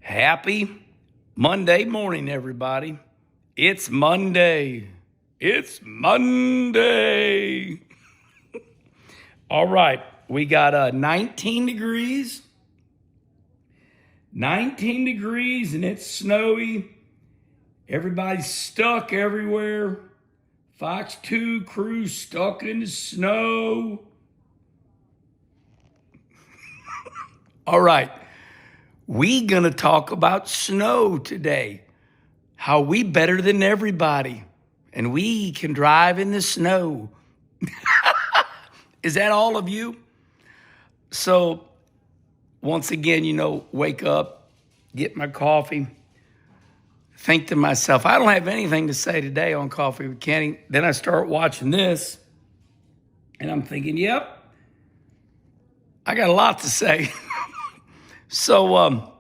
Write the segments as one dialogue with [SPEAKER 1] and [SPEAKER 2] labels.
[SPEAKER 1] Happy Monday morning, everybody. It's Monday. It's Monday. All right, we got 19 degrees. 19 degrees and it's snowy. Everybody's stuck everywhere. Fox 2 crew stuck in the snow. All right. We gonna talk about snow today. How we better than everybody. And we can drive in the snow. Is that all of you? So once again, wake up, get my coffee, think to myself, I don't have anything to say today on Coffee with Kenny. Then I start watching this and I'm thinking, yep, I got a lot to say. So, all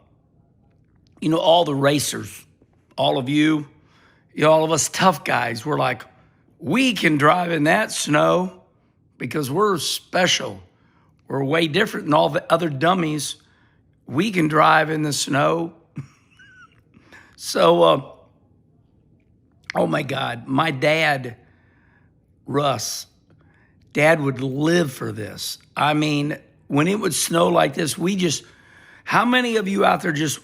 [SPEAKER 1] the racers, all of you, all of us tough guys, we're like, we can drive in that snow because we're special. We're way different than all the other dummies. We can drive in the snow. So, oh my God, my dad, Russ, Dad would live for this. I mean, when it would snow like this, how many of you out there just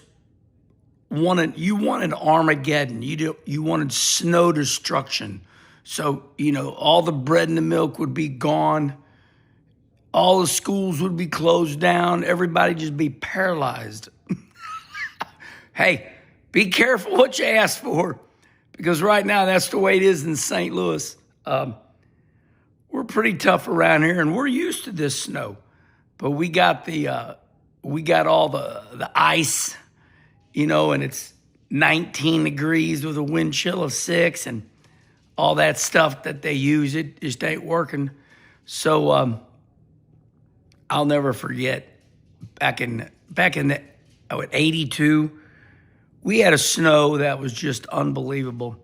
[SPEAKER 1] wanted Armageddon? You wanted snow destruction. So, all the bread and the milk would be gone. All the schools would be closed down. Everybody just be paralyzed. Hey, be careful what you ask for, because right now that's the way it is in St. Louis. We're pretty tough around here, and we're used to this snow. But we got all the ice, and it's 19 degrees with a wind chill of 6 and all that stuff that they use. It just ain't working. So I'll never forget back in 82, we had a snow that was just unbelievable.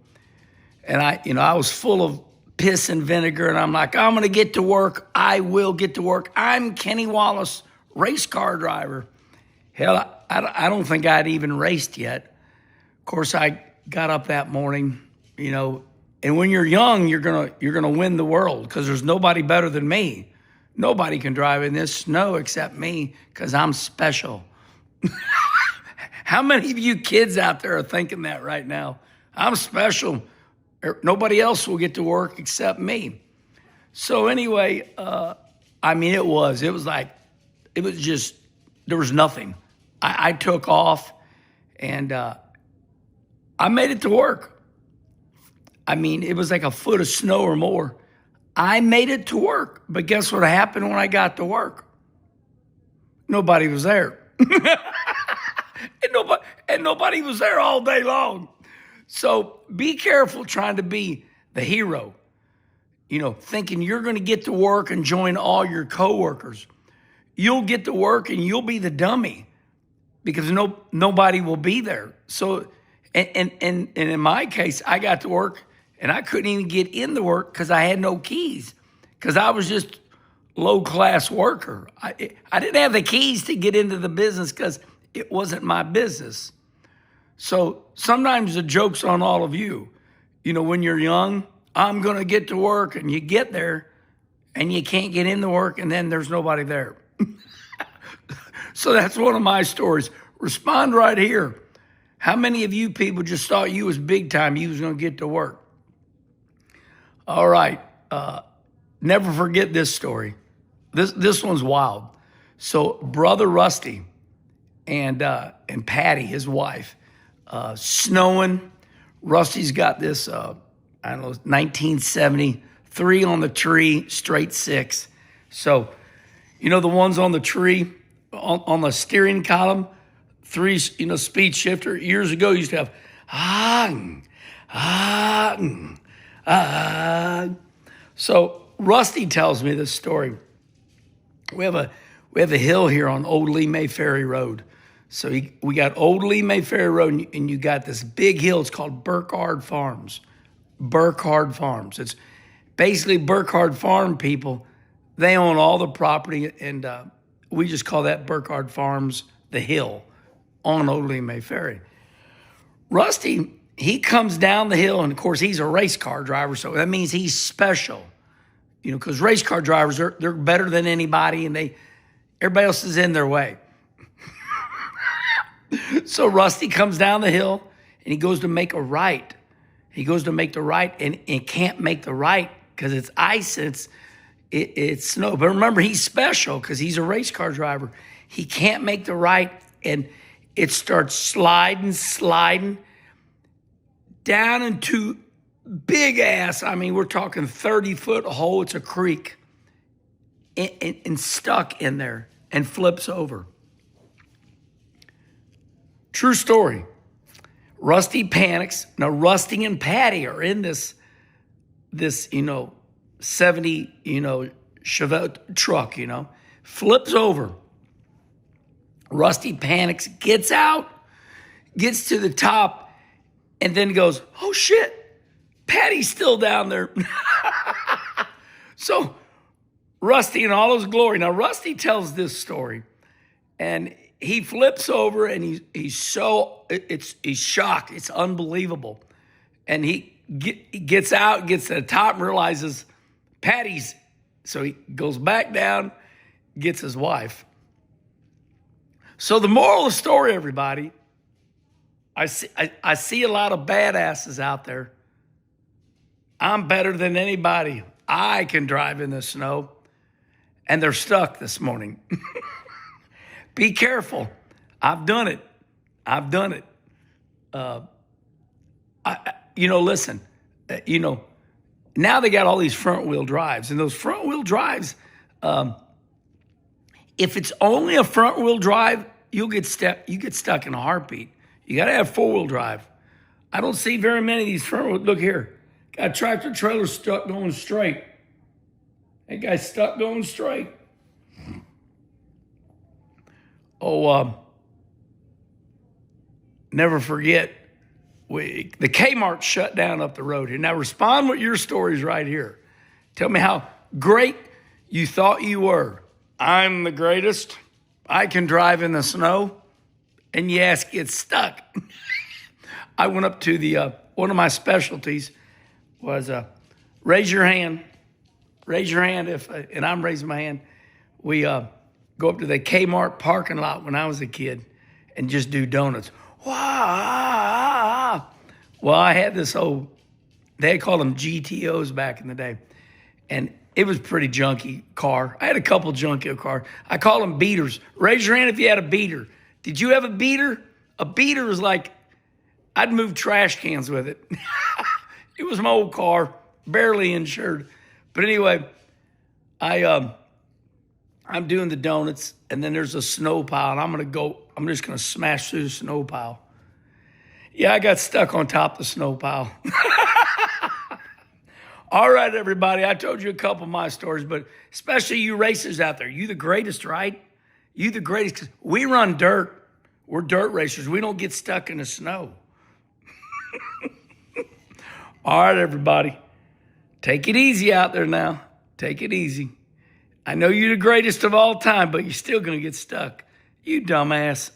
[SPEAKER 1] And I was full of piss and vinegar, and I'm like, I'm going to get to work. I will get to work. I'm Kenny Wallace, race car driver. Hell, I don't think I'd even raced yet. Of course, I got up that morning, and when you're young, you're gonna win the world because there's nobody better than me. Nobody can drive in this snow except me because I'm special. How many of you kids out there are thinking that right now? I'm special. Nobody else will get to work except me. So anyway, it was just, there was nothing. I took off and I made it to work. It was like a foot of snow or more. I made it to work, but guess what happened when I got to work? Nobody was there. and nobody was there all day long. So be careful trying to be the hero, thinking you're going to get to work and join all your coworkers. You'll get to work and you'll be the dummy because nobody will be there. So, and in my case, I got to work and I couldn't even get in the work because I had no keys because I was just low-class worker. I didn't have the keys to get into the business because it wasn't my business. So sometimes the joke's on all of you. When you're young, I'm going to get to work, and you get there and you can't get in the work and then there's nobody there. So that's one of my stories. Respond right here. How many of you people just thought you was big time, you was going to get to work? All right. Never forget this story. This one's wild. So Brother Rusty and Patty, his wife, snowing. Rusty's got this, 1973 on the tree, straight 6. So, the ones on the tree, on the steering column, 3, speed shifter. Years ago, you used to have, So Rusty tells me this story. We have a hill here on Old Lee May Ferry Road. So we got Old Lee May Ferry Road, and you got this big hill. It's called Burkhardt Farms. Burkhardt Farms. It's basically Burkhardt Farm people. They own all the property, and we just call that Burkhardt Farms the hill. on Old Lime Ferry. Rusty, he comes down the hill, and of course he's a race car driver, so that means he's special. You know, because race car drivers, they're better than anybody, and everybody else is in their way. So Rusty comes down the hill, and he goes to make a right. He goes to make the right, and can't make the right because it's ice and it's snow. But remember, he's special because he's a race car driver. He can't make the right, and it starts sliding down into big ass. I mean, we're talking 30-foot hole. It's a creek, and stuck in there and flips over. True story. Rusty panics. Now, Rusty and Patty are in this 70, Chevette truck, flips over. Rusty panics, gets out, gets to the top, and then goes, oh shit, Patty's still down there. So Rusty in all his glory. Now, Rusty tells this story, and he flips over, and he's shocked. It's unbelievable. And he gets out, gets to the top, and realizes Patty's. So he goes back down, gets his wife. So the moral of the story, everybody, I see a lot of badasses out there. I'm better than anybody. I can drive in the snow. And they're stuck this morning. Be careful. I've done it. Listen, now they got all these front wheel drives, and those front wheel drives, if it's only a front wheel drive, you get stuck in a heartbeat. You got to have 4-wheel drive. I don't see very many of these front wheel. Look here. Got a tractor trailer stuck going straight. That guy's stuck going straight. Never forget, the Kmart shut down up the road here. Now respond with your stories right here. Tell me how great you thought you were. I'm the greatest. I can drive in the snow. And yes, get stuck. I went up to the, one of my specialties was raise your hand. Raise your hand and I'm raising my hand. We go up to the Kmart parking lot when I was a kid and just do donuts. Wow. Well, I had this they called them GTOs back in the day. And it was pretty junky car. I had a couple junky cars. I call them beaters. Raise your hand if you had a beater. Did you have a beater? A beater was like, I'd move trash cans with it. It was my old car, barely insured. But anyway, I'm doing the donuts, and then there's a snow pile, and I'm just gonna smash through the snow pile. Yeah, I got stuck on top of the snow pile. All right, everybody, I told you a couple of my stories, but especially you racers out there, you the greatest, right? You the greatest, 'cause we run dirt. We're dirt racers. We don't get stuck in the snow. All right, everybody. Take it easy out there now. Take it easy. I know you're the greatest of all time, but you're still going to get stuck. You dumbass.